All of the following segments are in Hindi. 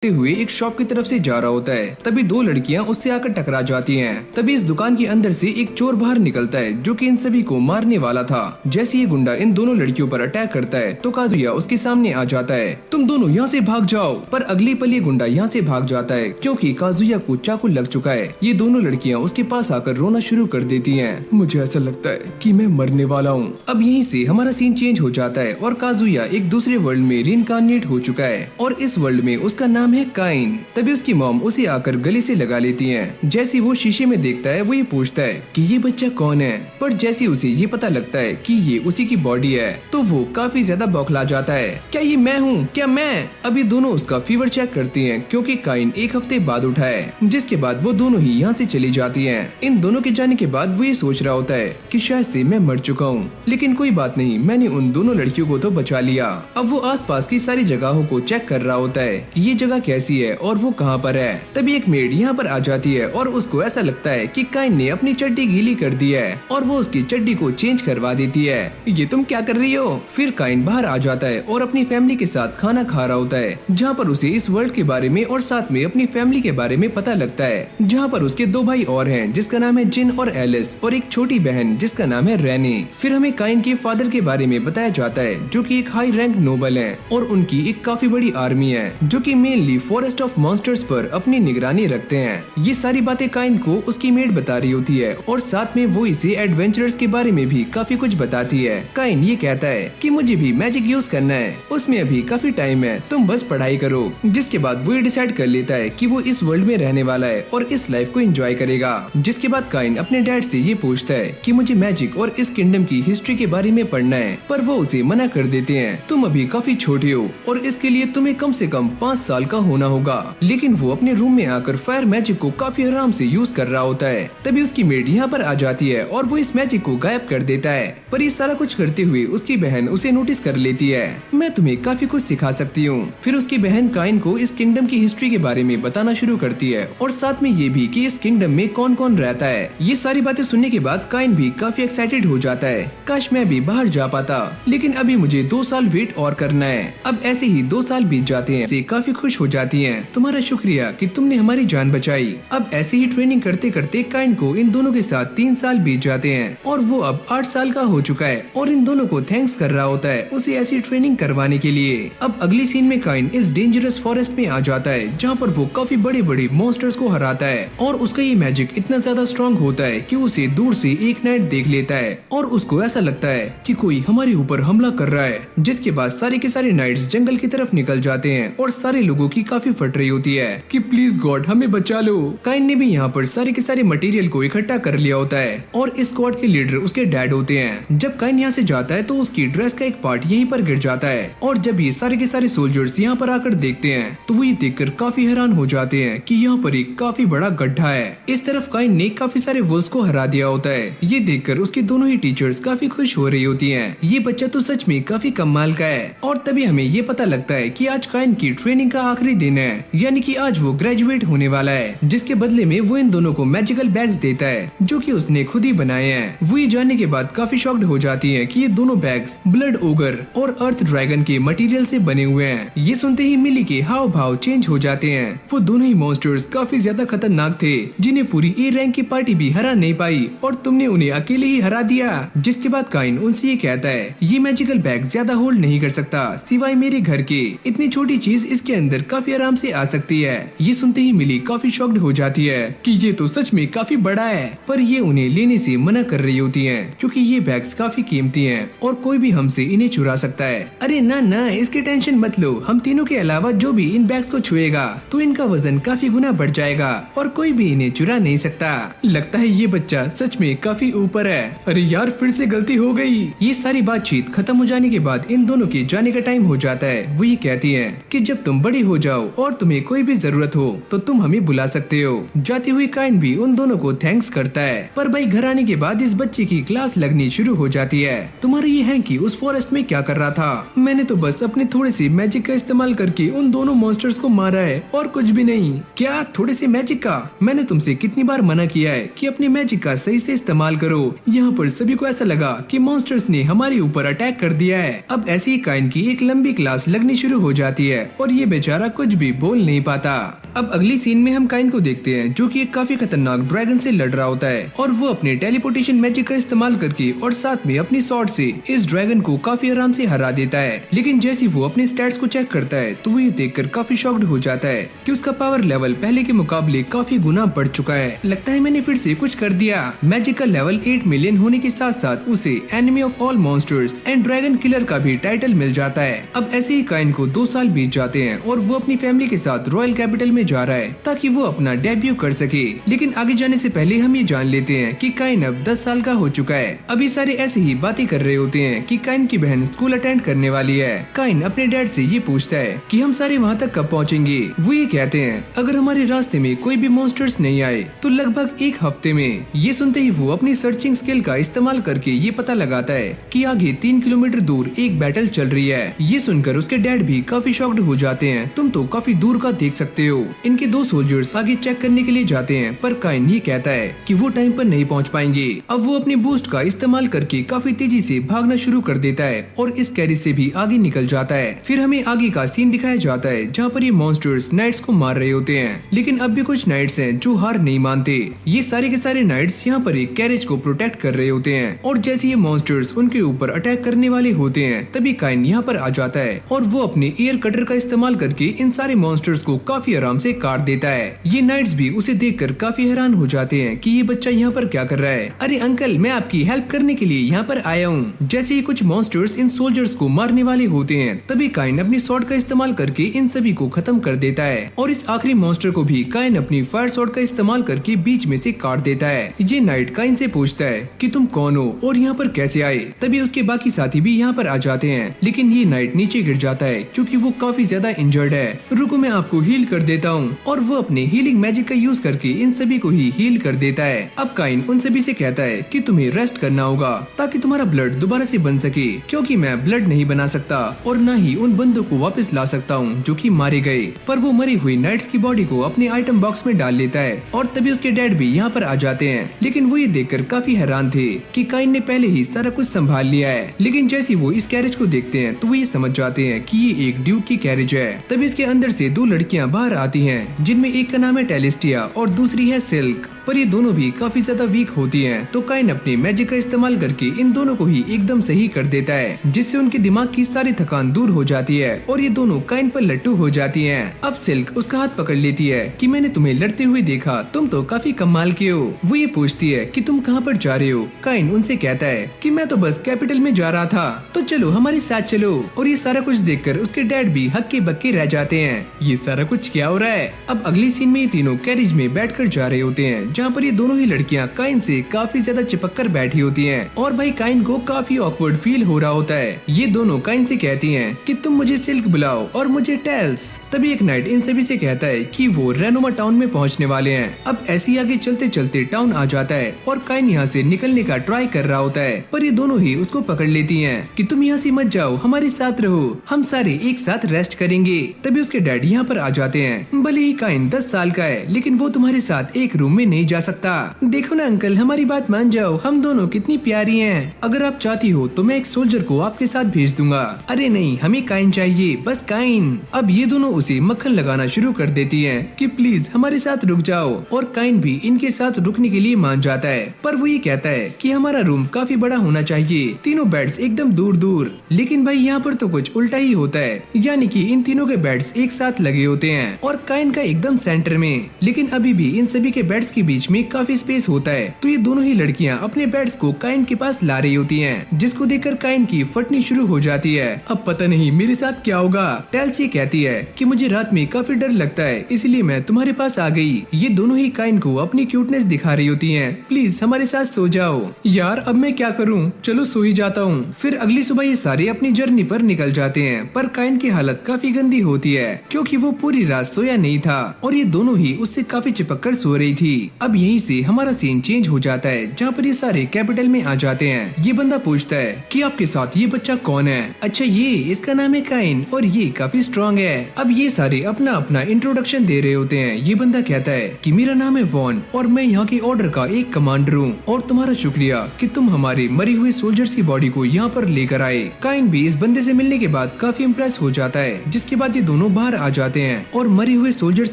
हुए एक शॉप की तरफ से जा रहा होता है। तभी दो लड़कियां उससे आकर टकरा जाती हैं। तभी इस दुकान के अंदर से एक चोर बाहर निकलता है जो कि इन सभी को मारने वाला था। जैसे ये गुंडा इन दोनों लड़कियों पर अटैक करता है तो काजुया उसके सामने आ जाता है। तुम दोनों यहाँ से भाग जाओ। पर अगली पल ये गुंडा यहाँ से भाग जाता है क्योंकि काजुया को चाकू लग चुका है। ये दोनों लड़कियाँ उसके पास आकर रोना शुरू कर देती है। मुझे ऐसा लगता है कि मैं मरने वाला हूँ। अब यहीं से हमारा सीन चेंज हो जाता है और काजुया एक दूसरे वर्ल्ड में रीइंकार्नेट हो चुका है और इस वर्ल्ड में उसका नाम है काइन। तभी उसकी मॉम उसे आकर गले से लगा लेती हैं। जैसे वो शीशे में देखता है वो ये पूछता है कि ये बच्चा कौन है। पर जैसे उसे ये पता लगता है कि ये उसी की बॉडी है तो वो काफी ज्यादा बौखला जाता है। क्या ये मैं हूँ? क्या मैं? अभी दोनों उसका फीवर चेक करती हैं क्योंकि काइन एक हफ्ते बाद उठा है। जिसके बाद वो दोनों ही यहाँ से चली जाती हैं। इन दोनों के जाने के बाद वो ये सोच रहा होता है कि शायद से मैं मर चुका हूँ, लेकिन कोई बात नहीं, मैंने उन दोनों लड़कियों को तो बचा लिया। अब वो आसपास की सारी जगहों को चेक कर रहा होता है कि ये जगह कैसी है और वो कहाँ पर है। तभी एक मेड यहाँ पर आ जाती है और उसको ऐसा लगता है कि काइन ने अपनी चड्डी गीली कर दी है और वो उसकी चड्डी को चेंज करवा देती है। ये तुम क्या कर रही हो? फिर काइन बाहर आ जाता है और अपनी फैमिली के साथ खाना खा रहा होता है जहाँ पर उसे इस वर्ल्ड के बारे में और साथ में अपनी फैमिली के बारे में पता लगता है। जहाँ पर उसके दो भाई और हैं जिसका नाम है जिन और एलिस और एक छोटी बहन जिसका नाम है रेनी। फिर हमें काइन के फादर के बारे में बताया जाता है जो कि एक हाई रैंक नोबल है और उनकी एक काफी बड़ी आर्मी है जो कि मेनली फॉरेस्ट ऑफ मॉन्स्टर्स पर अपनी निगरानी रखते हैं। ये सारी बातें काइन को उसकी मेड बता रही होती है और साथ में वो इसे एडवेंचर्स के बारे में भी काफी कुछ बताती है। काइन ये कहता है कि मुझे भी मैजिक यूज करना है, उसमें अभी काफी टाइम है, तुम बस पढ़ाई करो। जिसके बाद वो ये डिसाइड कर लेता है कि वो इस वर्ल्ड में रहने वाला है और इस लाइफ को एंजॉय करेगा। जिसके बाद काइन अपने डैड से ये पूछता है कि मुझे मैजिक और इस किंगडम की हिस्ट्री के बारे में पढ़ना है, पर वो उसे मना कर देते हैं। तुम अभी काफी छोटे हो और इसके लिए तुम्हें कम से कम 5 साल का होना होगा। लेकिन वो अपने रूम में आकर फायर मैजिक को काफी आराम से यूज कर रहा होता है। तभी उसकी मेड यहाँ पर आ जाती है और वो इस मैजिक को गायब कर देता है। पर ये सारा कुछ करते हुए उसकी बहन उसे नोटिस कर लेती है। मैं तुम्हें काफी कुछ सिखा सकती हूँ। फिर उसकी बहन काइन को इस किंगडम की हिस्ट्री के बारे में बताना शुरू करती है और साथ में ये भी कि इस किंगडम में कौन कौन रहता है। ये सारी बातें सुनने के बाद काइन भी काफी एक्साइटेड हो जाता है। काश मैं भी बाहर जा पाता, लेकिन अभी मुझे 2 साल वेट और करना है। अब ऐसे ही 2 साल बीत जाते हैं। से काफी खुश हो जाती हैं। तुम्हारा शुक्रिया कि तुमने हमारी जान बचाई। अब ऐसे ही ट्रेनिंग करते करते काइन को इन दोनों के साथ 3 साल बीत जाते हैं और वो अब 8 साल का हो चुका है और इन दोनों को थैंक्स कर रहा होता है उसे ऐसी ट्रेनिंग करवाने के लिए। अब अगली सीन में काइन इस डेंजरस फॉरेस्ट में आ जाता है जहाँ पर वो काफी बड़े बड़े मॉन्स्टर्स को हराता है और उसका ये मैजिक इतना ज्यादा स्ट्रॉन्ग होता है कि उसे दूर से एक नाइट देख लेता है और उसको ऐसा लगता है कि कोई हमारे ऊपर हमला कर रहा है। जिसके बाद सारे के सारे नाइट्स जंगल की तरफ निकल जाते हैं और सारे लोगों की काफी फट रही होती है कि प्लीज गॉड हमें बचा लो। काइन ने भी यहाँ पर सारे के सारे मटेरियल को इकट्ठा कर लिया होता है और इस स्क्वाड के लीडर उसके डैड होते हैं। जब काइन यहाँ से जाता है तो उसकी ड्रेस का एक पार्ट यहीं पर गिर जाता है और जब ये सारे के सारे सोल्जर्स यहाँ पर आकर देखते हैं तो वो ये देखकर काफी हैरान हो जाते हैं कि यहाँ पर एक काफी बड़ा गड्ढा है। इस तरफ काइन ने काफी सारे वुल्व्स को हरा दिया होता है। ये देखकर उसकी दोनों ही टीचर्स काफी खुश हो रही होती हैं। ये बच्चा तो सच में काफी कमाल का है। और तभी हमें ये पता लगता है कि आज काइन की ट्रेनिंग का आखिरी दिन है, यानी कि आज वो ग्रेजुएट होने वाला है। जिसके बदले में वो इन दोनों को मैजिकल बैग्स देता है जो कि उसने खुद ही बनाए हैं। वो ये जानने के बाद काफी शॉक्ड हो जाती है कि ये दोनों बैग्स ब्लड ओगर और अर्थ ड्रैगन के मटेरियल से बने हुए हैं। ये सुनते ही मिली के हाव भाव चेंज हो जाते हैं। वो दोनों ही मॉन्स्टर्स काफी ज्यादा खतरनाक थे जिन्हें पूरी ए रैंक की पार्टी भी हरा नहीं पाई और तुमने उन्हें अकेले ही हरा दिया। जिसके बाद काइन उनसे ये कहता है ये मैजिकल बैग ज्यादा होल्ड नहीं कर सकता सिवाय मेरे घर के। इतनी छोटी चीज इसके अंदर काफी आराम से आ सकती है। ये सुनते ही मिली काफी शॉक्ड हो जाती है कि ये तो सच में काफी बड़ा है, पर ये उन्हें लेने से मना कर रही होती है क्योंकि ये बैग्स काफी कीमती हैं और कोई भी हमसे इन्हें चुरा सकता है। अरे ना ना, इसकी टेंशन मत लो, हम तीनों के अलावा जो भी इन बैग्स को छुएगा तो इनका वजन काफी गुना बढ़ जाएगा और कोई भी इन्हें चुरा नहीं सकता। लगता है ये बच्चा सच में काफी ऊपर है। अरे यार फिर से गलती हो गई। ये सारी बातचीत खत्म हो जाने के बाद इन दोनों के जाने का टाइम हो जाता है। वो ये कहती है कि जब तुम बड़ी हो जाओ और तुम्हें कोई भी जरूरत हो तो तुम हमें बुला सकते हो। जाती हुई काइन भी उन दोनों को थैंक्स करता है। पर भाई घर आने के बाद इस बच्चे की क्लास लगनी शुरू हो जाती है। तुम्हारा ये हैंकी उस फॉरेस्ट में क्या कर रहा था? मैंने तो बस अपने थोड़े से मैजिक का इस्तेमाल करके उन दोनों मॉन्स्टर्स को मारा है और कुछ भी नहीं। क्या थोड़े से मैजिक का? मैंने तुमसे कितनी बार मना किया है कि अपने मैजिक का सही से इस्तेमाल करो। यहाँ पर सभी को ऐसा लगा कि मॉन्स्टर्स ने हमारे ऊपर अटैक कर दिया है। अब ऐसी काइन की एक लंबी क्लास लगनी शुरू हो जाती है और ये बेचारा कुछ भी बोल नहीं पाता। अब अगली सीन में हम काइन को देखते हैं जो कि एक काफी खतरनाक ड्रैगन से लड़ रहा होता है और वो अपने टेलीपोर्टेशन मैजिक का इस्तेमाल करके और साथ में अपनी स्वॉर्ड से इस ड्रैगन को काफी आराम से हरा देता है। लेकिन जैसे वो अपने स्टैट्स को चेक करता है तो वो ये देखकर काफी शॉक्ड हो जाता है कि उसका पावर लेवल पहले के मुकाबले काफी गुना बढ़ चुका है। लगता है मैंने फिर से कुछ कर दिया। मैजिक का लेवल 8 मिलियन होने के साथ साथ उसे enemy of all monsters and dragon killer का भी टाइटल मिल जाता है। अब ऐसे ही काइन को 2 साल बीत जाते हैं और वो अपनी फैमिली के साथ रॉयल कैपिटल में जा रहा है ताकि वो अपना डेब्यू कर सके। लेकिन आगे जाने से पहले हम ये जान लेते हैं कि काइन अब 10 साल का हो चुका है। अभी सारे ऐसे ही बातें कर रहे होते हैं कि काइन की बहन स्कूल अटेंड करने वाली है। काइन अपने डैड से ये पूछता है कि हम सारे वहाँ तक कब पहुँचेंगे। वो ये कहते हैं अगर हमारे रास्ते में कोई भी मॉन्स्टर्स नहीं आए तो लगभग 1 हफ्ते में। ये सुनते ही वो अपनी सर्चिंग स्किल का इस्तेमाल करके ये पता लगाता है कि आगे 3 किलोमीटर दूर एक बैटल चल रही है। ये सुनकर उसके डैड भी काफी शॉक्ड हो जाते हैं। तुम तो काफी दूर का देख सकते हो। इनके 2 सोल्जर्स आगे चेक करने के लिए जाते हैं पर काइन ये कहता है कि वो टाइम पर नहीं पहुंच पाएंगे। अब वो अपनी बूस्ट का इस्तेमाल करके काफी तेजी से भागना शुरू कर देता है और इस कैरी से भी आगे निकल जाता है। फिर हमें आगे का सीन दिखाया जाता है जहाँ पर ये मॉन्स्टर्स नाइट्स को मार रहे होते हैं। लेकिन अब भी कुछ नाइट्स हैं जो हार नहीं मानते। ये सारे के सारे नाइट्स यहाँ पर एक कैरेज को प्रोटेक्ट कर रहे होते हैं और जैसे ये मॉन्स्टर्स उनके ऊपर अटैक करने वाले होते हैं तभी काइन यहाँ पर आ जाता है और वो अपने एयर कटर का इस्तेमाल करके इन सारे मॉन्स्टर्स को काफी आराम से काट देता है। ये नाइट्स भी उसे देखकर काफी हैरान हो जाते हैं कि ये बच्चा यहाँ पर क्या कर रहा है। अरे अंकल, मैं आपकी हेल्प करने के लिए यहाँ पर आया हूँ। जैसे ही कुछ मॉन्स्टर्स इन सोल्जर्स को मारने वाले होते हैं तभी काइन अपनी स्वॉर्ड का इस्तेमाल करके इन सभी को खत्म कर देता है और इस आखिरी मॉन्स्टर को भी काइन अपनी फायर स्वॉर्ड का इस्तेमाल करके बीच में से काट देता है। ये नाइट काइन से पूछता है कि तुम कौन हो और यहाँ पर कैसे आए। तभी उसके बाकी साथी भी यहाँ पर आ जाते हैं लेकिन ये नाइट नीचे गिर जाता है क्योंकि वो काफी ज्यादा इंजर्ड है। रुको, मैं आपको हील कर देता हूँ और वो अपने हीलिंग मैजिक का यूज करके इन सभी को ही हील कर देता है। अब काइन उन सभी से कहता है कि तुम्हें रेस्ट करना होगा ताकि तुम्हारा ब्लड दोबारा से बन सके क्योंकि मैं ब्लड नहीं बना सकता और न ही उन बंदों को वापस ला सकता हूँ जो कि मारे गए। पर वो मरी हुई नाइट्स की बॉडी को अपने आइटम बॉक्स में डाल लेता है और तभी उसके डैड भी यहाँ पर आ जाते हैं। लेकिन वो ये देखकर काफी हैरान थे कि काइन ने पहले ही सारा कुछ संभाल लिया है। लेकिन जैसे वो इस कैरेज को देखते हैं तो वो ये समझ जाते हैं कि ये एक ड्यूक की कैरेज है। तभी इसके अंदर से 2 लड़कियां बाहर आती हैं जिनमें एक का नाम है टेलिस्टिया और दूसरी है सिल्क। पर ये दोनों भी काफी ज्यादा वीक होती हैं तो काइन अपने मैजिक का इस्तेमाल करके इन दोनों को ही एकदम सही कर देता है जिससे उनके दिमाग की सारी थकान दूर हो जाती है और ये दोनों काइन पर लट्टू हो जाती हैं। अब सिल्क उसका हाथ पकड़ लेती है कि मैंने तुम्हें लड़ते हुए देखा, तुम तो काफी कमाल के हो। वो ये पूछती है कि तुम कहाँ पर जा रहे हो। काइन उनसे कहता है कि मैं तो बस कैपिटल में जा रहा था, तो चलो हमारे साथ चलो। और ये सारा कुछ देखकर उसके डैड भी हक्के बक्के रह जाते हैं। ये सारा कुछ क्या हो रहा है। अब अगली सीन में ये तीनों कैरेज में बैठकर जा रहे होते हैं जहाँ पर ये दोनों ही लड़कियाँ काइन से काफी ज्यादा चिपक कर बैठी होती हैं और भाई काइन को काफी ऑकवर्ड फील हो रहा होता है। ये दोनों काइन से कहती हैं कि तुम मुझे सिल्क बुलाओ और मुझे टेल्स। तभी एक नाइट इन सभी से कहता है कि वो रेनोमा टाउन में पहुंचने वाले हैं। अब ऐसे ही आगे चलते चलते टाउन आ जाता है और काइन यहाँ से निकलने का ट्राई कर रहा होता है पर ये दोनों ही उसको पकड़ लेती हैं कि तुम यहाँ से मत जाओ, हमारे साथ रहो, हम सारे एक साथ रेस्ट करेंगे। तभी उसके डैड यहाँ पर आ जाते हैं। भले ही काइन 10 साल का है लेकिन वो तुम्हारे साथ एक रूम में नहीं जा सकता। देखो ना अंकल, हमारी बात मान जाओ, हम दोनों कितनी प्यारी हैं। अगर आप चाहती हो तो मैं एक सोल्जर को आपके साथ भेज दूंगा। अरे नहीं, हमें काइन चाहिए, बस काइन। अब ये दोनों उसे मक्खन लगाना शुरू कर देती हैं कि प्लीज हमारे साथ रुक जाओ और काइन भी इनके साथ रुकने के लिए मान जाता है। पर वो ये कहता है कि हमारा रूम काफी बड़ा होना चाहिए, तीनों बेड्स एकदम दूर दूर। लेकिन भाई यहाँ पर तो कुछ उल्टा ही होता है, यानी कि इन तीनों के बेड्स एक साथ लगे होते हैं और काइन का एकदम सेंटर में। लेकिन अभी भी इन सभी के बेड्स के बीच में काफी स्पेस होता है तो ये दोनों ही लड़कियां अपने बेड्स को काइन के पास ला रही होती हैं, जिसको देखकर काइन की फटनी शुरू हो जाती है। अब पता नहीं मेरे साथ क्या होगा। टेल्स ये कहती है कि मुझे रात में काफी डर लगता है इसलिए मैं तुम्हारे पास आ गई। ये दोनों ही काइन को अपनी क्यूटनेस दिखा रही होती हैं। प्लीज हमारे साथ सो जाओ। यार अब मैं क्या करूँ, चलो सो ही जाता हूँ। फिर अगली सुबह ये सारे अपनी जर्नी पर निकल जाते हैं पर काइन की हालत काफी गंदी होती है क्योंकि वो पूरी रात सोया नहीं था और ये दोनों ही उससे काफी चिपक कर सो रही थी। अब यहीं से हमारा सीन चेंज हो जाता है, जहाँ पर ये सारे कैपिटल में आ जाते हैं। ये बंदा पूछता है कि आपके साथ ये बच्चा कौन है? अच्छा, ये इसका नाम है काइन और ये काफी स्ट्रॉन्ग है। अब ये सारे अपना अपना इंट्रोडक्शन दे रहे होते हैं। ये बंदा कहता है कि मेरा नाम है वॉन और मैं यहाँ के ऑर्डर का एक कमांडर हूँ और तुम्हारा शुक्रिया कि तुम हमारे मरी हुए सोल्जर्स की बॉडी को यहाँ पर लेकर आए। काइन भी इस बंदे से मिलने के बाद काफी इम्प्रेस हो जाता है, जिसके बाद ये दोनों बाहर आ जाते हैं और मरी हुए सोल्जर्स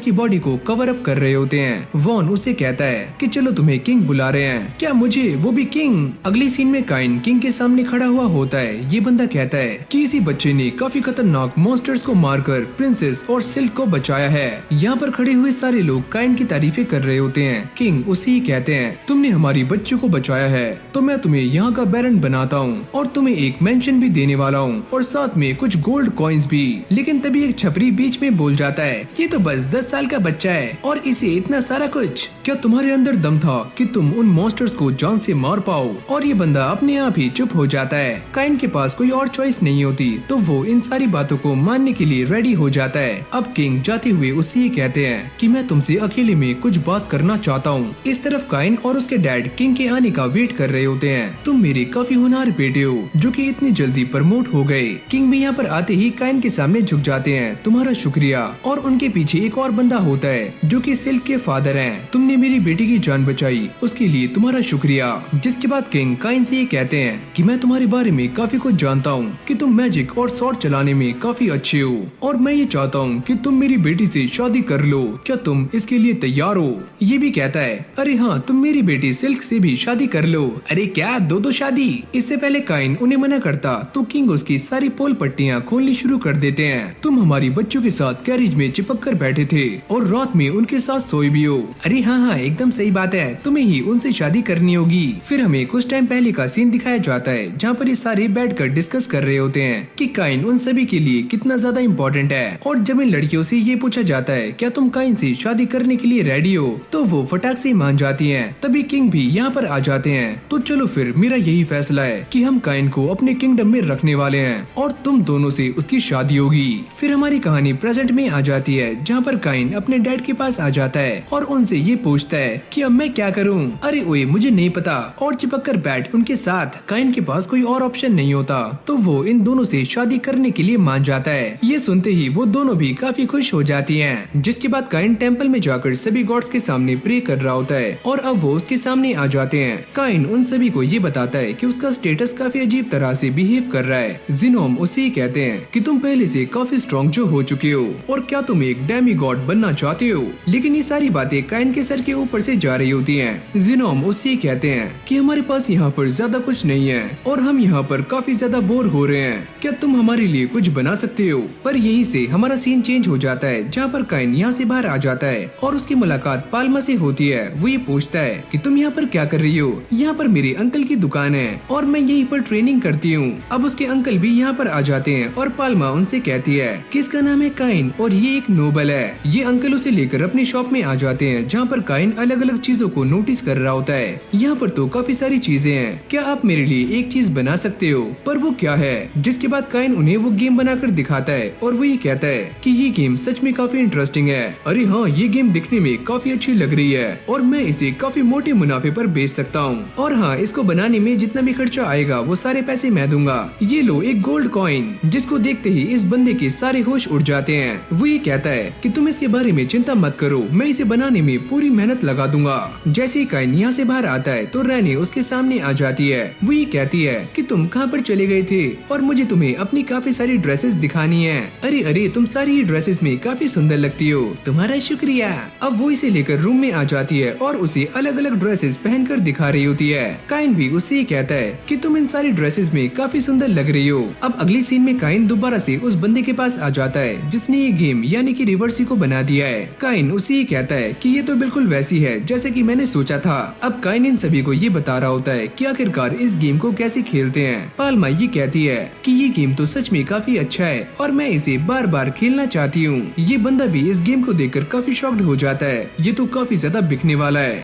की बॉडी को कवर अप कर रहे होते हैं। वॉन उससे कहता है कि चलो तुम्हें किंग बुला रहे हैं। क्या मुझे, वो भी किंग? अगली सीन में काइन किंग के सामने खड़ा हुआ होता है। ये बंदा कहता है कि इसी बच्चे ने काफी खतरनाक मॉन्स्टर्स को मारकर प्रिंसेस और सिल्क को बचाया है। यहाँ पर खड़े हुए सारे लोग काइन की तारीफें कर रहे होते हैं। किंग उसे ही कहते हैं तुमने हमारी बच्ची को बचाया है तो मैं तुम्हें यहाँ का बैरन बनाता हूँ और तुम्हें एक मेंशन भी देने वाला हूँ और साथ में कुछ गोल्ड कॉइन्स भी। लेकिन तभी एक छपरी बीच में बोल जाता है ये तो बस 10 साल का बच्चा है और इसे इतना सारा कुछ। क्या तुम्हारे अंदर दम था कि तुम उन मॉन्स्टर्स को जान से मार पाओ? और ये बंदा अपने आप ही चुप हो जाता है। काइन के पास कोई और चॉइस नहीं होती तो वो इन सारी बातों को मानने के लिए रेडी हो जाता है। अब किंग जाते हुए उससे ये कहते हैं कि मैं तुमसे अकेले में कुछ बात करना चाहता हूँ। इस तरफ काइन और उसके डैड किंग के आने का वेट कर रहे होते हैं। तुम मेरे काफी होनहार बेटे हो जो कि इतनी जल्दी प्रमोट हो गए। किंग भी यहाँ पर आते ही काइन के सामने झुक जाते हैं, तुम्हारा शुक्रिया। और उनके पीछे एक और बंदा होता है जो कि सिल्क के फादर हैं। तुमने मेरी बेटी की जान बचाई, उसके लिए तुम्हारा शुक्रिया। जिसके बाद किंग काइन से ये कहते हैं कि मैं तुम्हारे बारे में काफी कुछ जानता हूँ कि तुम मैजिक और स्वॉर्ड चलाने में काफी अच्छे हो और मैं ये चाहता हूँ कि तुम मेरी बेटी से शादी कर लो। क्या तुम इसके लिए तैयार हो? ये भी कहता है अरे हाँ, तुम मेरी बेटी सिल्क से भी शादी कर लो। अरे क्या दो शादी? इससे पहले काइन उन्हें मना करता तो किंग उसकी सारी पोल पट्टियाँ खोलनी शुरू कर देते हैं। तुम हमारी बच्चों के साथ कैरिज में चिपक कर बैठे थे और रात में उनके साथ सोए भी हो। अरे हाँ, एकदम सही बात है, तुम्हें ही उनसे शादी करनी होगी। फिर हमें कुछ टाइम पहले का सीन दिखाया जाता है जहाँ पर ये सारे बैठकर डिस्कस कर रहे होते हैं कि काइन उन सभी के लिए कितना ज्यादा इम्पोर्टेंट है। और जब इन लड़कियों से ये पूछा जाता है क्या तुम काइन से शादी करने के लिए रेडी हो, तो वो फटाक से मान जाती हैं। तभी किंग भी यहाँ पर आ जाते हैं। तो चलो फिर मेरा यही फैसला है कि हम काइन को अपने किंगडम में रखने वाले हैं और तुम दोनों से उसकी शादी होगी। फिर हमारी कहानी प्रेजेंट में आ जाती है जहाँ पर काइन अपने डैड के पास आ जाता है और उनसे ये पूछता है कि अब मैं क्या करूँ? अरे ओए, मुझे नहीं पता। और चिपक कर बैठ उनके साथ। काइन के पास कोई और ऑप्शन नहीं होता तो वो इन दोनों से शादी करने के लिए मान जाता है। ये सुनते ही वो दोनों भी काफी खुश हो जाती हैं। जिसके बाद काइन टेंपल में जाकर सभी गॉड्स के सामने प्रे कर रहा होता है और अब वो उसके सामने आ जाते हैं। काइन उन सभी को ये बताता है कि उसका स्टेटस काफी अजीब तरह से बिहेव कर रहा है। जिनोम उससे ही कहते हैं कि तुम पहले से काफी स्ट्रॉन्ग जो हो चुके हो और क्या तुम एक डेमी गॉड बनना चाहते हो? लेकिन ये सारी बातें काइन के सर के ऊपर से जा रही होती हैं। जिनोम उससे कहते हैं कि हमारे पास यहाँ पर ज्यादा कुछ नहीं है और हम यहाँ पर काफी ज्यादा बोर हो रहे हैं। क्या तुम हमारे लिए कुछ बना सकते हो? पर यहीं से हमारा सीन चेंज हो जाता है जहाँ पर काइन यहाँ से बाहर आ जाता है और उसकी मुलाकात पाल्मा से होती है। वो ये पूछता है कि तुम यहाँ पर क्या कर रही हो? यहाँ पर मेरे अंकल की दुकान है और मैं यहीं पर ट्रेनिंग करती हूँ। अब उसके अंकल भी यहाँ पर आ जाते हैं और पाल्मा उनसे कहती है कि इसका नाम है काइन और ये एक नोबल है। ये अंकल उसे लेकर अपनी शॉप में आ जाते हैं जहाँ पर काइन अलग अलग चीजों को नोटिस कर रहा होता है। यहाँ पर तो काफी सारी चीजें हैं, क्या आप मेरे लिए एक चीज बना सकते हो? पर वो क्या है? जिसके बाद काइन उन्हें वो गेम बनाकर दिखाता है और वो ये कहता है कि ये गेम सच में काफी इंटरेस्टिंग है। अरे हाँ, ये गेम दिखने में काफी अच्छी लग रही है और मैं इसे काफी मोटे मुनाफे पर बेच सकता हूँ और हाँ, इसको बनाने में जितना भी खर्चा आएगा वो सारे पैसे मैं दूंगा। ये लो एक गोल्ड कॉइन। जिसको देखते ही इस बंदे के सारे होश उड़ जाते हैं। वो ये कहता है कि तुम इसके बारे में चिंता मत करो, मैं इसे बनाने में पूरी मेहनत लगा दूंगा। जैसे ही काइन यहाँ से बाहर आता है तो रैनी उसके सामने आ जाती है। वो ये कहती है कि तुम कहाँ पर चले गए थे और मुझे तुम्हें अपनी काफी सारी ड्रेसेस दिखानी है। अरे अरे, तुम सारी ही ड्रेसेस में काफी सुंदर लगती हो, तुम्हारा शुक्रिया। अब वो इसे लेकर रूम में आ जाती है और उसे अलग अलग ड्रेसेस पहनकर दिखा रही होती है। काइन भी उससे ही कहता है कि तुम इन सारी ड्रेसेस में काफी सुंदर लग रही हो। अब अगली सीन में काइन दोबारा से उस बंदे के पास आ जाता है जिसने ये गेम यानी कि रिवर्सी को बना दिया है। काइन उसे ही कहता है कि ये तो बिल्कुल वैसी है जैसे कि मैंने सोचा था। अब काइन इन सभी को ये बता रहा होता है कि आखिरकार इस गेम को कैसे खेलते हैं। पाल्मा ये कहती है कि ये गेम तो सच में काफी अच्छा है और मैं इसे बार बार खेलना चाहती हूँ। ये बंदा भी इस गेम को देखकर काफी शॉक्ड हो जाता है, ये तो काफी ज्यादा बिकने वाला है।